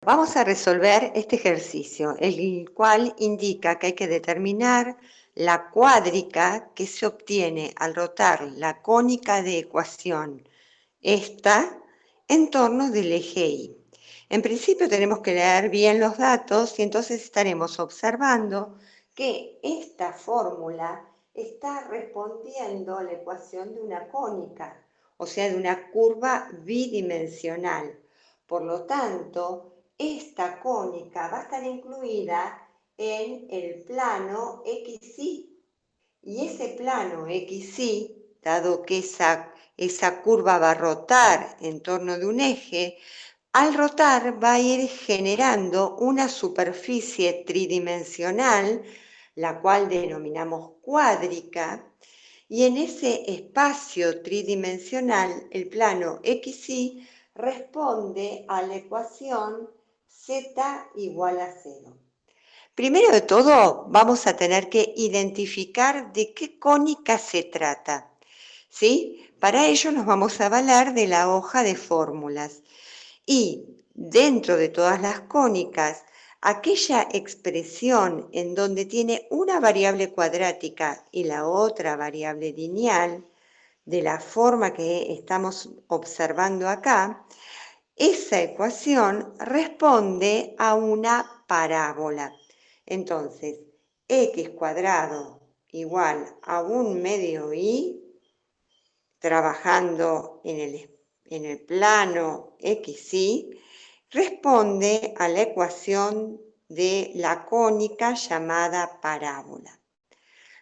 Vamos a resolver este ejercicio, el cual indica que hay que determinar la cuádrica que se obtiene al rotar la cónica de ecuación, esta, en torno del eje Y. En principio tenemos que leer bien los datos y entonces estaremos observando que esta fórmula está respondiendo a la ecuación de una cónica, o sea, de una curva bidimensional. Por lo tanto, esta cónica va a estar incluida en el plano XY. Y ese plano XY, dado que esa curva va a rotar en torno de un eje, al rotar va a ir generando una superficie tridimensional, la cual denominamos cuádrica, y en ese espacio tridimensional, el plano XY responde a la ecuación z igual a 0. Primero de todo, vamos a tener que identificar de qué cónica se trata, ¿sí? Para ello nos vamos a valer de la hoja de fórmulas. Y dentro de todas las cónicas, aquella expresión en donde tiene una variable cuadrática y la otra variable lineal, de la forma que estamos observando acá, esa ecuación responde a una parábola. Entonces, x cuadrado igual a un medio y, trabajando en el plano XY, responde a la ecuación de la cónica llamada parábola.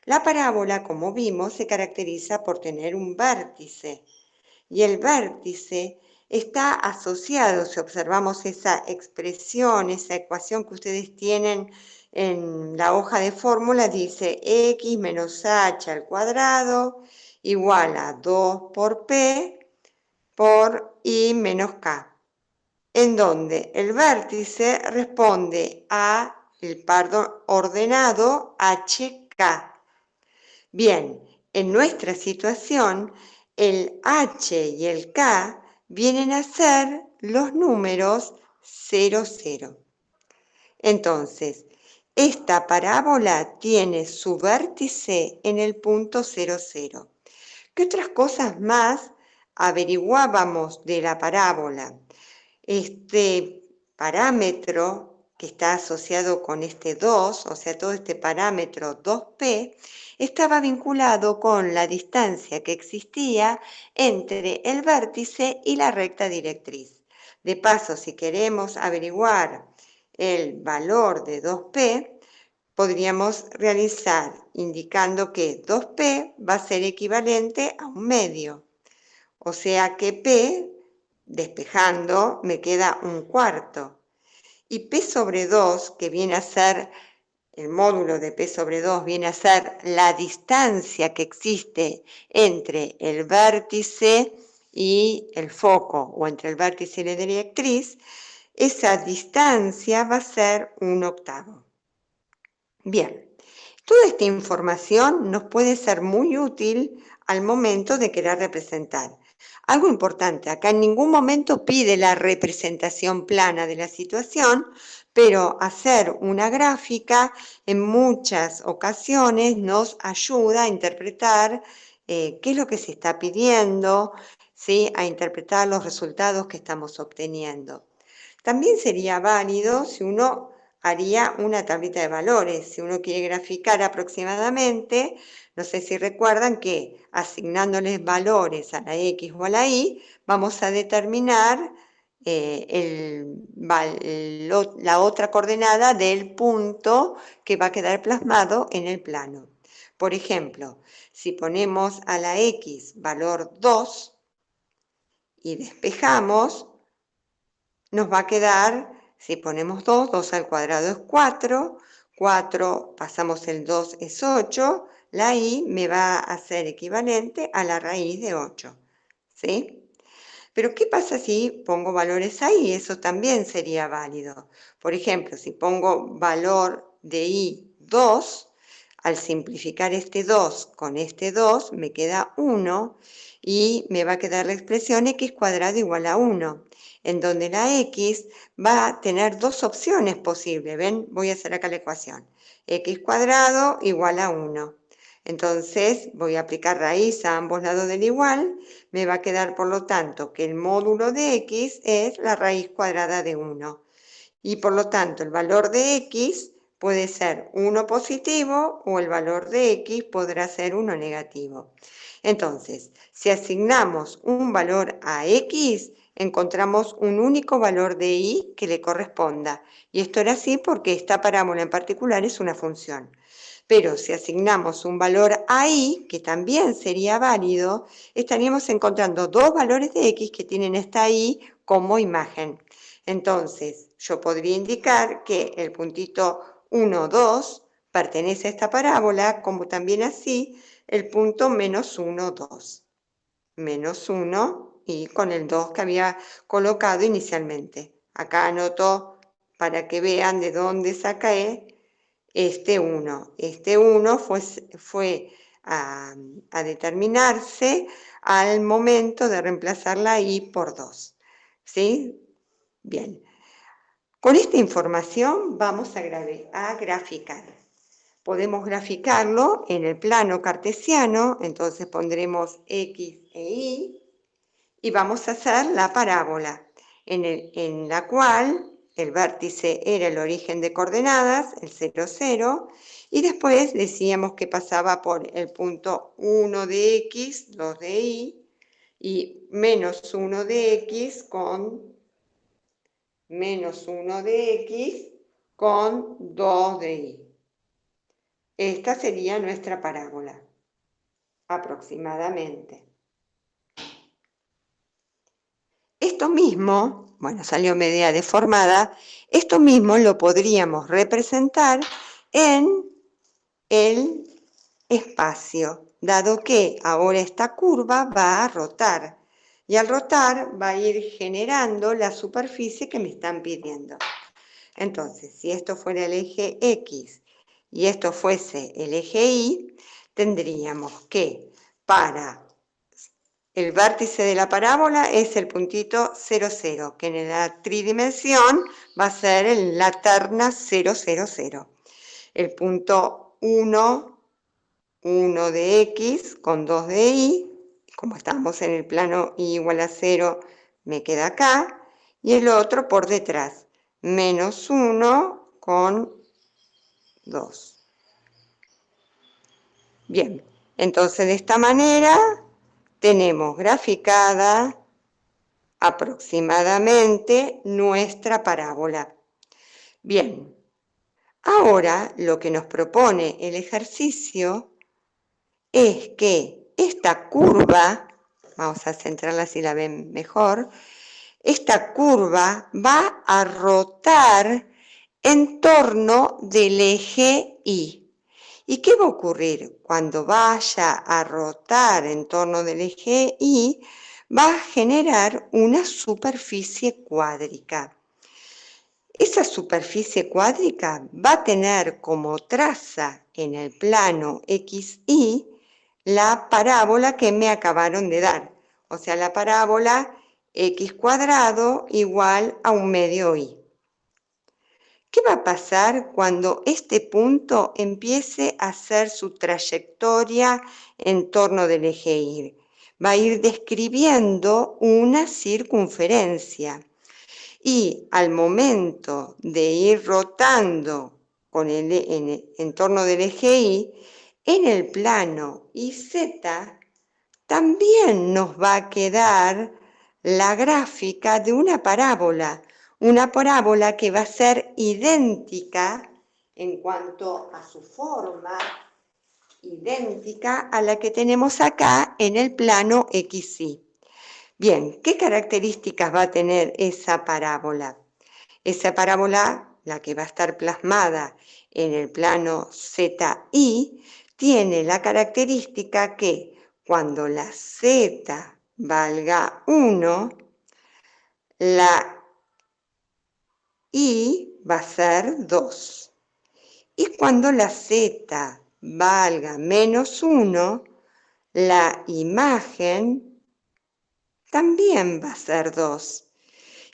La parábola, como vimos, se caracteriza por tener un vértice, y el vértice está asociado, si observamos esa expresión, esa ecuación que ustedes tienen en la hoja de fórmula, dice x menos h al cuadrado igual a 2 por p por i menos k, en donde el vértice responde a el par ordenado HK. Bien, en nuestra situación, el H y el K vienen a ser los números 0, 0. Entonces, esta parábola tiene su vértice en el punto 0, 0. ¿Qué otras cosas más averiguábamos de la parábola? Este parámetro que está asociado con este 2, o sea, todo este parámetro 2p, estaba vinculado con la distancia que existía entre el vértice y la recta directriz. De paso, si queremos averiguar el valor de 2p, podríamos realizar indicando que 2p va a ser equivalente a un medio. O sea que p, despejando, me queda un cuarto. Y p sobre 2, que viene a ser, el módulo de p sobre 2 viene a ser la distancia que existe entre el vértice y el foco, o entre el vértice y la directriz, esa distancia va a ser 1/8. Bien, toda esta información nos puede ser muy útil al momento de querer representar. Algo importante, acá en ningún momento pide la representación plana de la situación, pero hacer una gráfica en muchas ocasiones nos ayuda a interpretar qué es lo que se está pidiendo, ¿sí? A interpretar los resultados que estamos obteniendo. También sería válido si uno haría una tablita de valores. Si uno quiere graficar aproximadamente, no sé si recuerdan que asignándoles valores a la X o a la Y, vamos a determinar la otra coordenada del punto que va a quedar plasmado en el plano. Por ejemplo, si ponemos a la X valor 2 y despejamos, nos va a quedar, si ponemos 2, 2 al cuadrado es 4, 4 pasamos el 2 es 8, la y me va a ser equivalente a la raíz de 8, ¿sí? Pero ¿qué pasa si pongo valores ahí? Eso también sería válido. Por ejemplo, si pongo valor de y 2, al simplificar este 2 con este 2, me queda 1 y me va a quedar la expresión x cuadrado igual a 1. en donde la x va a tener dos opciones posibles. ¿Ven? Voy a hacer acá la ecuación. X cuadrado igual a 1. Entonces voy a aplicar raíz a ambos lados del igual. Me va a quedar, por lo tanto, que el módulo de x es la raíz cuadrada de 1. Y por lo tanto, el valor de x puede ser 1 positivo o el valor de x podrá ser 1 negativo. Entonces, si asignamos un valor a x, encontramos un único valor de y que le corresponda. Y esto era así porque esta parábola en particular es una función. Pero si asignamos un valor a y, que también sería válido, estaríamos encontrando dos valores de x que tienen esta y como imagen. Entonces, yo podría indicar que el puntito 1, 2 pertenece a esta parábola, como también así el punto menos 1, 2. Menos 1 y con el 2 que había colocado inicialmente. Acá anoto para que vean de dónde saqué este 1. Este 1 fue a determinarse al momento de reemplazar la i por 2. ¿Sí? Bien. Con esta información vamos a graficar. Podemos graficarlo en el plano cartesiano, entonces pondremos x e y vamos a hacer la parábola, en la cual el vértice era el origen de coordenadas, el 0, 0, y después decíamos que pasaba por el punto 1 de x, 2 de y menos 1 de x con menos 1 de x con 2 de y. Esta sería nuestra parábola, aproximadamente. Esto mismo, bueno, salió media deformada, esto mismo lo podríamos representar en el espacio, dado que ahora esta curva va a rotar, y al rotar va a ir generando la superficie que me están pidiendo. Entonces, si esto fuera el eje X y esto fuese el eje Y, tendríamos que para el vértice de la parábola es el puntito 0, 0, que en la tridimensión va a ser la terna 0, 0, 0. El punto 1, 1 de X con 2 de Y, como estamos en el plano Y igual a 0, me queda acá, y el otro por detrás, menos 1 con 2. Bien, entonces de esta manera tenemos graficada aproximadamente nuestra parábola. Bien, ahora lo que nos propone el ejercicio es que esta curva, vamos a centrarla si la ven mejor, esta curva va a rotar en torno del eje Y. ¿Y qué va a ocurrir? Cuando vaya a rotar en torno del eje Y, va a generar una superficie cuádrica. Esa superficie cuádrica va a tener como traza en el plano XY la parábola que me acabaron de dar. O sea, la parábola x cuadrado igual a un medio y. ¿Qué va a pasar cuando este punto empiece a hacer su trayectoria en torno del eje Y? Va a ir describiendo una circunferencia y al momento de ir rotando en torno del eje Y, en el plano YZ también nos va a quedar la gráfica de una parábola que va a ser idéntica en cuanto a su forma, idéntica a la que tenemos acá en el plano XY. Bien, ¿qué características va a tener esa parábola? Esa parábola, la que va a estar plasmada en el plano ZY, tiene la característica que cuando la Z valga 1, la Y va a ser 2. Y cuando la Z valga menos 1, la imagen también va a ser 2.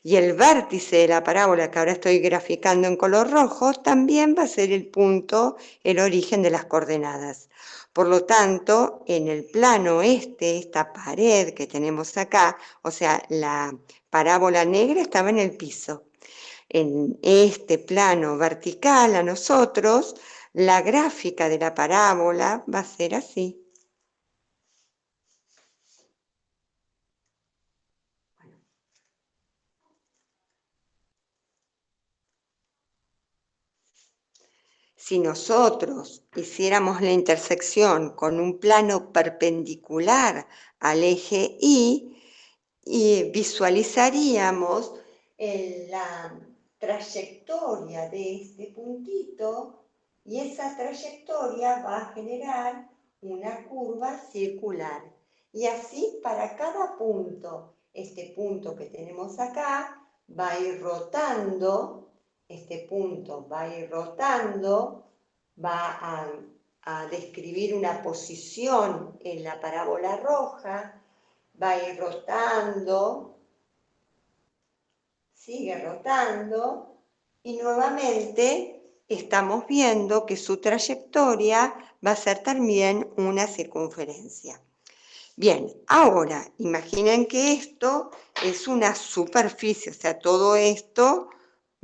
Y el vértice de la parábola, que ahora estoy graficando en color rojo, también va a ser el punto, el origen de las coordenadas. Por lo tanto, en el plano esta pared que tenemos acá, o sea, la parábola negra estaba en el piso. En este plano vertical a nosotros, la gráfica de la parábola va a ser así. Si nosotros hiciéramos la intersección con un plano perpendicular al eje Y, visualizaríamos la trayectoria de este puntito y esa trayectoria va a generar una curva circular. Y así para cada punto, este punto que tenemos acá va a ir rotando, este punto va a ir rotando, va a describir una posición en la parábola roja, va a ir rotando, sigue rotando y nuevamente estamos viendo que su trayectoria va a ser también una circunferencia. Bien, ahora imaginen que esto es una superficie, o sea, todo esto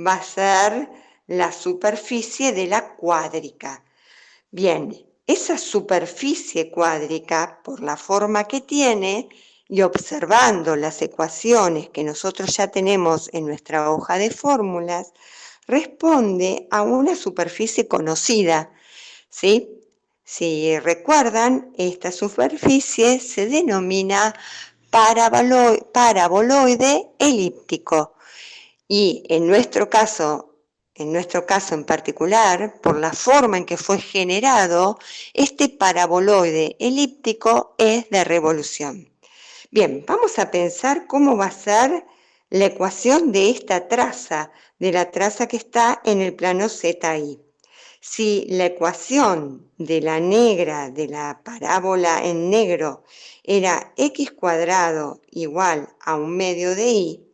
va a ser la superficie de la cuádrica. Bien, esa superficie cuádrica, por la forma que tiene, y observando las ecuaciones que nosotros ya tenemos en nuestra hoja de fórmulas, responde a una superficie conocida, ¿sí? Si recuerdan, esta superficie se denomina paraboloide elíptico y en nuestro caso en particular, por la forma en que fue generado, este paraboloide elíptico es de revolución. Bien, vamos a pensar cómo va a ser la ecuación de esta traza, de la traza que está en el plano ZI. Si la ecuación de la negra, de la parábola en negro, era x cuadrado igual a un medio de y,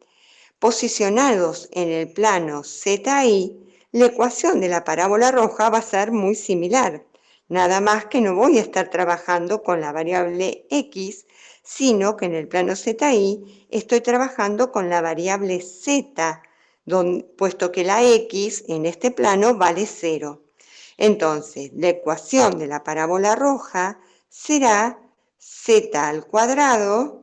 posicionados en el plano ZI, la ecuación de la parábola roja va a ser muy similar. Nada más que no voy a estar trabajando con la variable x, sino que en el plano ZI estoy trabajando con la variable z, puesto que la x en este plano vale 0. Entonces, la ecuación de la parábola roja será z al cuadrado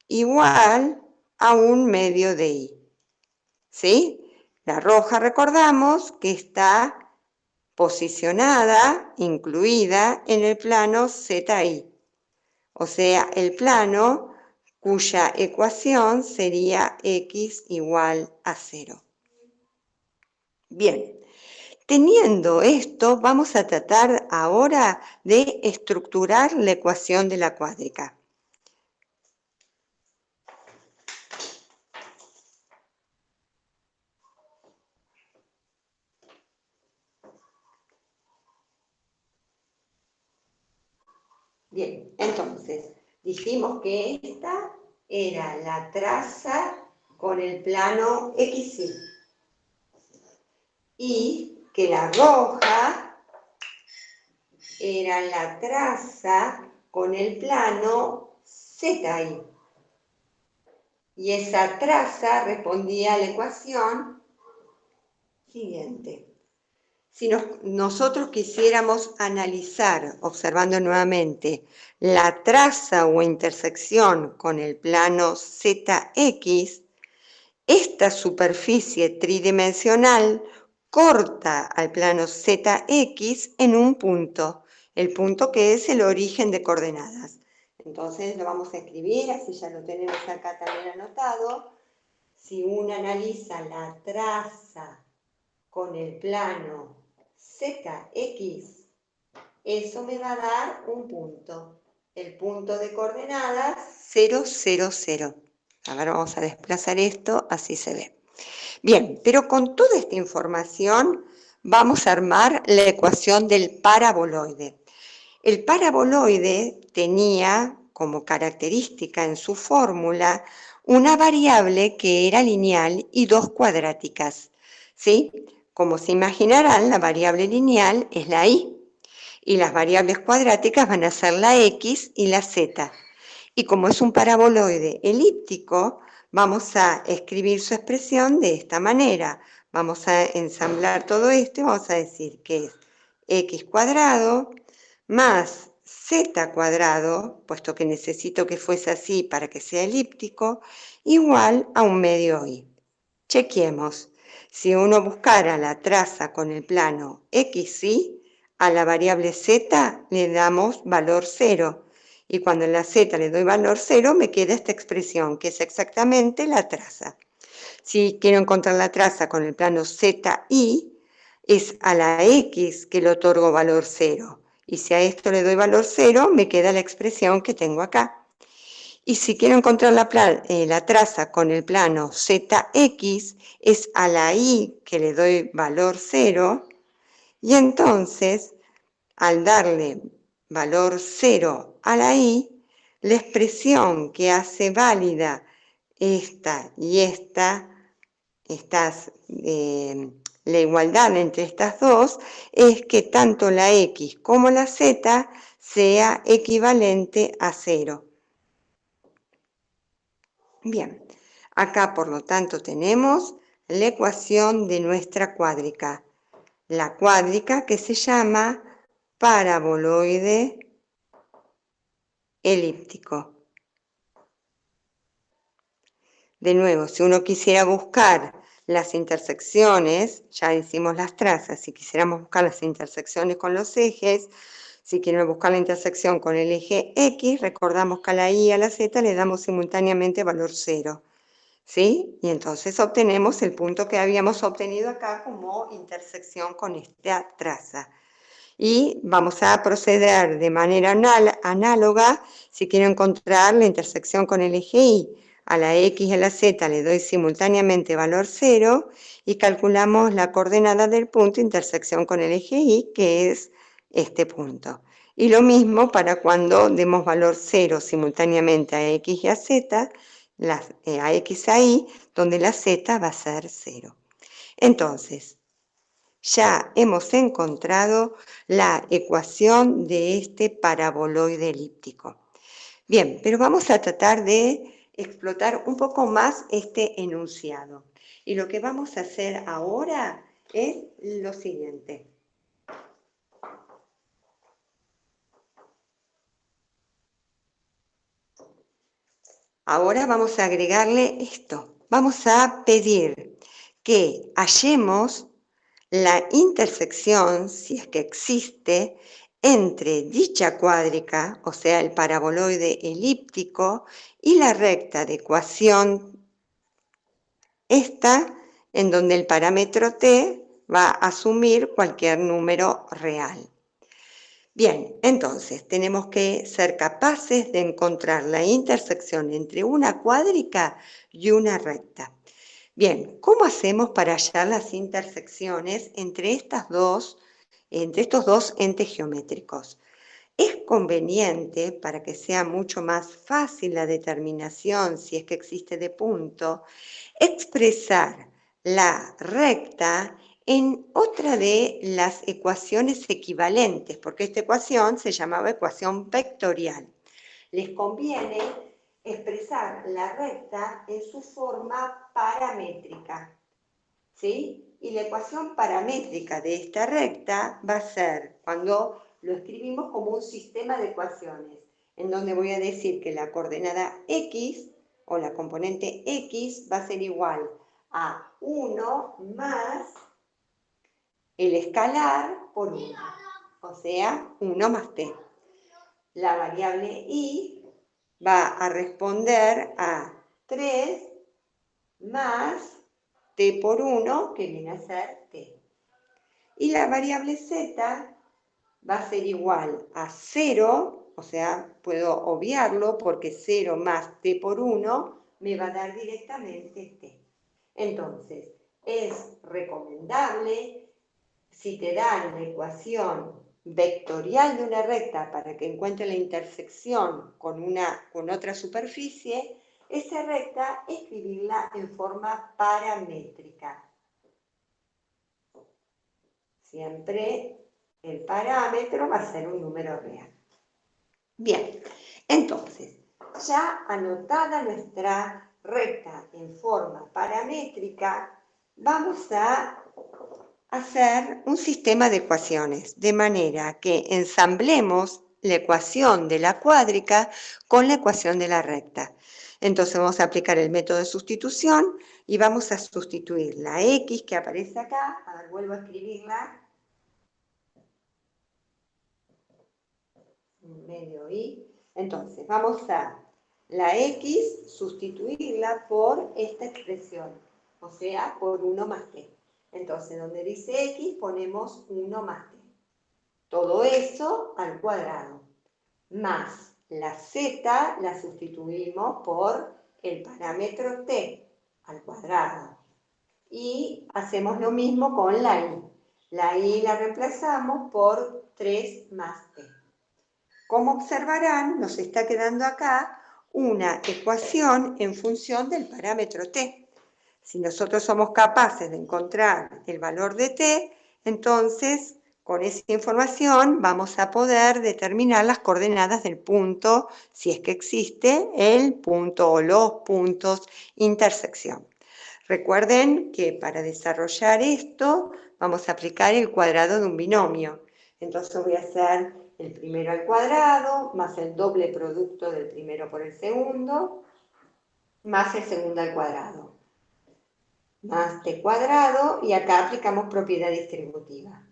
igual a un medio de y. ¿Sí? La roja recordamos que está posicionada, incluida en el plano ZI, o sea, el plano cuya ecuación sería x igual a 0. Bien, teniendo esto, vamos a tratar ahora de estructurar la ecuación de la cuádrica. Bien, entonces, dijimos que esta era la traza con el plano XY y que la roja era la traza con el plano ZI. Y esa traza respondía a la ecuación siguiente. Si nosotros quisiéramos analizar, observando nuevamente, la traza o intersección con el plano ZX, esta superficie tridimensional corta al plano ZX en un punto, el punto que es el origen de coordenadas. Entonces lo vamos a escribir, así ya lo tenemos acá también anotado. Si uno analiza la traza con el plano ZX, eso me va a dar un punto, el punto de coordenadas 0, 0, 0. Ahora vamos a desplazar esto, así se ve. Bien, pero con toda esta información vamos a armar la ecuación del paraboloide. El paraboloide tenía como característica en su fórmula una variable que era lineal y dos cuadráticas, ¿sí? Como se imaginarán, la variable lineal es la y las variables cuadráticas van a ser la x y la z. Y como es un paraboloide elíptico, vamos a escribir su expresión de esta manera. Vamos a ensamblar todo esto y vamos a decir que es x cuadrado más z cuadrado, puesto que necesito que fuese así para que sea elíptico, igual a un medio y. Chequemos. Si uno buscara la traza con el plano x, y, a la variable z le damos valor 0. Y cuando en la z le doy valor 0, me queda esta expresión, que es exactamente la traza. Si quiero encontrar la traza con el plano ZI, es a la X que le otorgo valor 0. Y si a esto le doy valor 0, me queda la expresión que tengo acá. Y si quiero encontrar la traza con el plano ZX, es a la Y que le doy valor 0. Y entonces, al darle valor 0 a la Y, la expresión que hace válida esta y esta, la igualdad entre estas dos, es que tanto la X como la Z sea equivalente a 0. Bien, acá por lo tanto tenemos la ecuación de nuestra cuádrica. La cuádrica que se llama paraboloide elíptico. De nuevo, si uno quisiera buscar las intersecciones, ya hicimos las trazas, si quisiéramos buscar las intersecciones con los ejes, si quieren buscar la intersección con el eje X, recordamos que a la Y y a la Z le damos simultáneamente valor 0. ¿Sí? Y entonces obtenemos el punto que habíamos obtenido acá como intersección con esta traza. Y vamos a proceder de manera análoga, si quiero encontrar la intersección con el eje Y, a la X y a la Z le doy simultáneamente valor 0 y calculamos la coordenada del punto intersección con el eje Y, que es este punto. Y lo mismo para cuando demos valor 0 simultáneamente a X y a Z, a X a Y, donde la Z va a ser 0. Entonces, ya hemos encontrado la ecuación de este paraboloide elíptico. Bien, pero vamos a tratar de explotar un poco más este enunciado. Y lo que vamos a hacer ahora es lo siguiente. Ahora vamos a agregarle esto. Vamos a pedir que hallemos la intersección, si es que existe, entre dicha cuádrica, o sea, el paraboloide elíptico, y la recta de ecuación, esta, en donde el parámetro t va a asumir cualquier número real. Bien, entonces tenemos que ser capaces de encontrar la intersección entre una cuádrica y una recta. Bien, ¿cómo hacemos para hallar las intersecciones entre estos dos entes geométricos? Es conveniente, para que sea mucho más fácil la determinación, si es que existe de punto, expresar la recta en otra de las ecuaciones equivalentes, porque esta ecuación se llamaba ecuación vectorial. Les conviene expresar la recta en su forma paramétrica, ¿sí? Y la ecuación paramétrica de esta recta va a ser, cuando lo escribimos como un sistema de ecuaciones, en donde voy a decir que la coordenada x, o la componente x, va a ser igual a 1 más el escalar por 1, o sea, 1 más t. La variable y va a responder a 3 más t por 1, que viene a ser t. Y la variable z va a ser igual a 0, o sea, puedo obviarlo porque 0 más t por 1 me va a dar directamente t. Entonces, es recomendable, si te dan la ecuación vectorial de una recta para que encuentre la intersección con otra superficie, esa recta escribirla en forma paramétrica. Siempre el parámetro va a ser un número real. Bien, entonces, ya anotada nuestra recta en forma paramétrica, vamos a hacer un sistema de ecuaciones, de manera que ensamblemos la ecuación de la cuádrica con la ecuación de la recta. Entonces vamos a aplicar el método de sustitución y vamos a sustituir la x que aparece acá, a ver, vuelvo a escribirla, medio i, entonces vamos a la x sustituirla por esta expresión, o sea, por 1 más t. Entonces, donde dice x, ponemos 1 más t. Todo eso al cuadrado. Más la z la sustituimos por el parámetro t al cuadrado. Y hacemos lo mismo con la y. La y la reemplazamos por 3 más t. Como observarán, nos está quedando acá una ecuación en función del parámetro t. Si nosotros somos capaces de encontrar el valor de t, entonces con esa información vamos a poder determinar las coordenadas del punto, si es que existe el punto o los puntos intersección. Recuerden que para desarrollar esto vamos a aplicar el cuadrado de un binomio. Entonces voy a hacer el primero al cuadrado, más el doble producto del primero por el segundo, más el segundo al cuadrado, más t cuadrado, y acá aplicamos propiedad distributiva.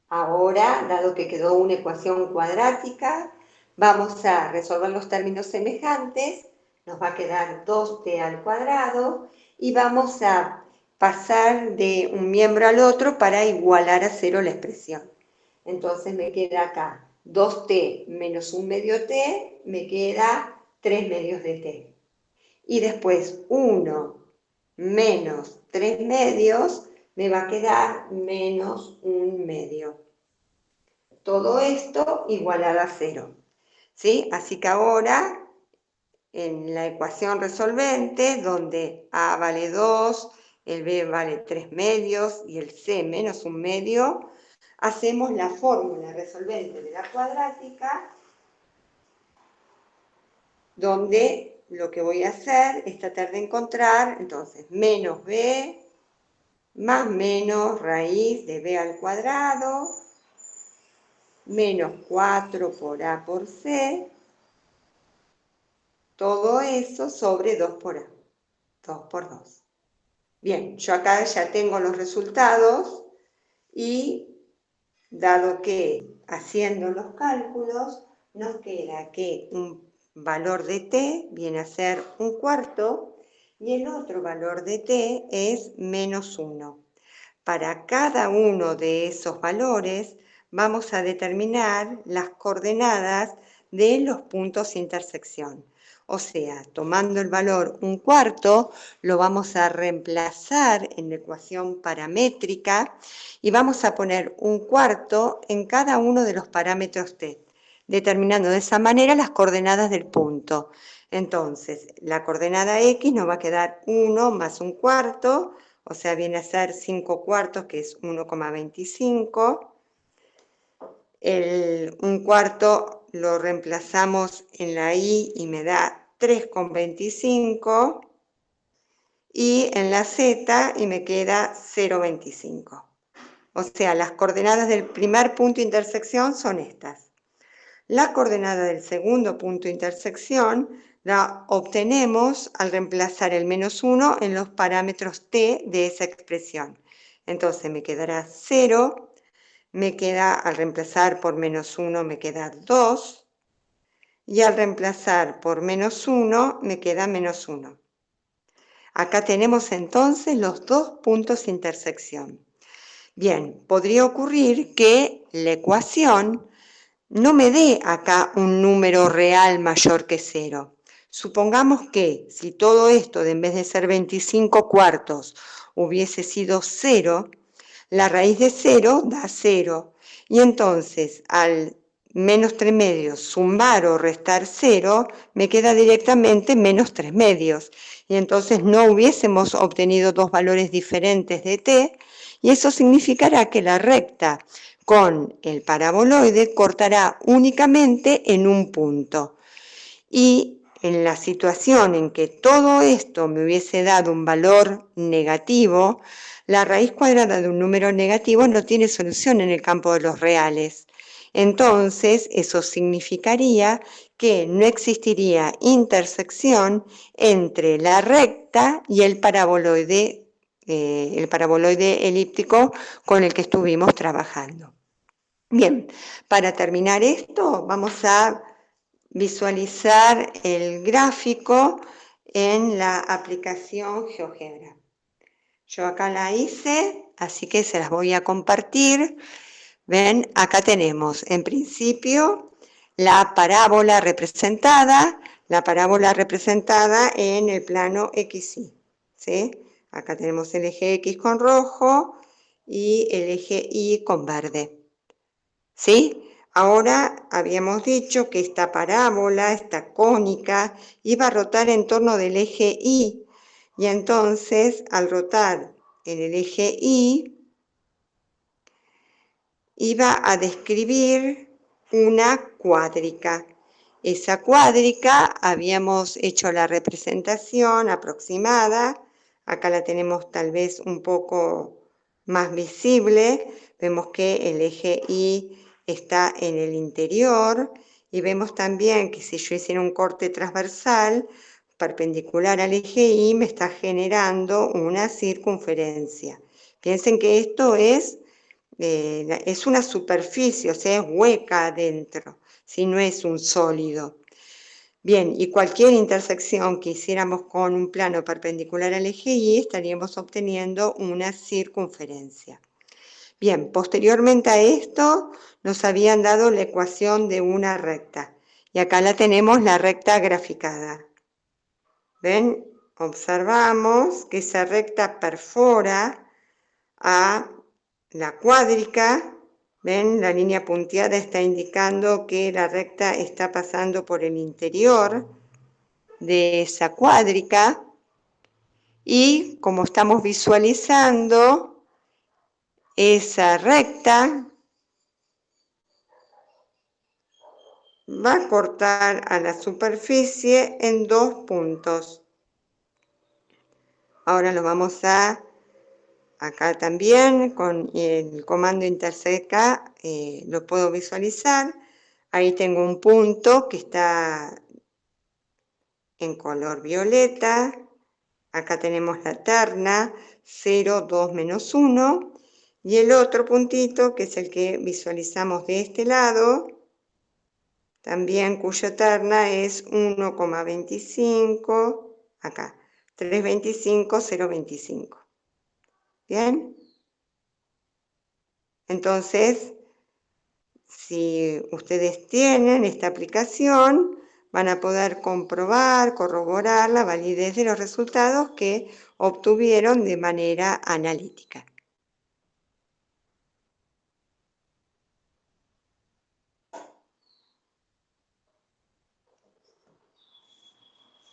Ahora, dado que quedó una ecuación cuadrática, vamos a resolver los términos semejantes, nos va a quedar 2t al cuadrado, y vamos a pasar de un miembro al otro para igualar a 0 la expresión. Entonces me queda acá 2t menos 1 medio t, me queda 3 medios de t. Y después 1 menos 3 medios, me va a quedar menos 1 medio. Todo esto igualado a 0. ¿Sí? Así que ahora, en la ecuación resolvente, donde a vale 2, el b vale 3 medios y el c menos 1 medio, hacemos la fórmula resolvente de la cuadrática, donde lo que voy a hacer es tratar de encontrar, entonces, menos b más menos raíz de b al cuadrado, menos 4 por a por c, todo eso sobre 2 por a, 2 por 2. Bien, yo acá ya tengo los resultados y dado que haciendo los cálculos nos queda que un valor de t viene a ser 1/4 y el otro valor de t es menos 1. Para cada uno de esos valores vamos a determinar las coordenadas de los puntos de intersección. O sea, tomando el valor 1/4, lo vamos a reemplazar en la ecuación paramétrica y vamos a poner 1/4 en cada uno de los parámetros t, determinando de esa manera las coordenadas del punto. Entonces, la coordenada x nos va a quedar 1 más 1/4, o sea, viene a ser 5/4, que es 1,25. El 1/4 lo reemplazamos en la y me da 3,25. Y en la z y me queda 0,25. O sea, las coordenadas del primer punto de intersección son estas. La coordenada del segundo punto de intersección la obtenemos al reemplazar el menos 1 en los parámetros t de esa expresión. Entonces me quedará 0, me queda, al reemplazar por menos 1 me queda 2, y al reemplazar por menos 1 me queda menos 1. Acá tenemos entonces los dos puntos de intersección. Bien, podría ocurrir que la ecuación no me dé acá un número real mayor que 0. Supongamos que si todo esto, en vez de ser 25/4, hubiese sido 0, la raíz de 0 da 0. Y entonces, al menos 3 medios, sumar o restar 0, me queda directamente menos 3 medios. Y entonces no hubiésemos obtenido dos valores diferentes de t, y eso significará que la recta con el paraboloide cortará únicamente en un punto. Y en la situación en que todo esto me hubiese dado un valor negativo, la raíz cuadrada de un número negativo no tiene solución en el campo de los reales. Entonces, eso significaría que no existiría intersección entre la recta y el paraboloide elíptico con el que estuvimos trabajando. Bien, para terminar esto, vamos a visualizar el gráfico en la aplicación GeoGebra. Yo acá la hice, así que se las voy a compartir. Ven, acá tenemos en principio la parábola representada en el plano XY, ¿sí? Acá tenemos el eje X con rojo y el eje Y con verde, ¿sí? Ahora habíamos dicho que esta parábola, esta cónica, iba a rotar en torno del eje Y, y entonces al rotar en el eje Y, iba a describir una cuádrica. Esa cuádrica habíamos hecho la representación aproximada, acá la tenemos tal vez un poco más visible, vemos que el eje Y está en el interior y vemos también que si yo hiciera un corte transversal perpendicular al eje Y me está generando una circunferencia. Piensen que esto es una superficie, o sea, es hueca adentro, si no es un sólido. Bien, y cualquier intersección que hiciéramos con un plano perpendicular al eje Y, estaríamos obteniendo una circunferencia. Bien, posteriormente a esto, nos habían dado la ecuación de una recta. Y acá la tenemos, la recta graficada. ¿Ven? Observamos que esa recta perfora a la cuádrica. ¿Ven? La línea punteada está indicando que la recta está pasando por el interior de esa cuádrica. Y como estamos visualizando, esa recta va a cortar a la superficie en 2 puntos. Ahora lo vamos a, acá también, con el comando interseca, lo puedo visualizar. Ahí tengo un punto que está en color violeta. Acá tenemos la terna 0, 2, menos 1. Y el otro puntito, que es el que visualizamos de este lado, también cuya terna es 1,25, acá, 325, 0,25. ¿Bien? Entonces, si ustedes tienen esta aplicación, van a poder comprobar, corroborar la validez de los resultados que obtuvieron de manera analítica.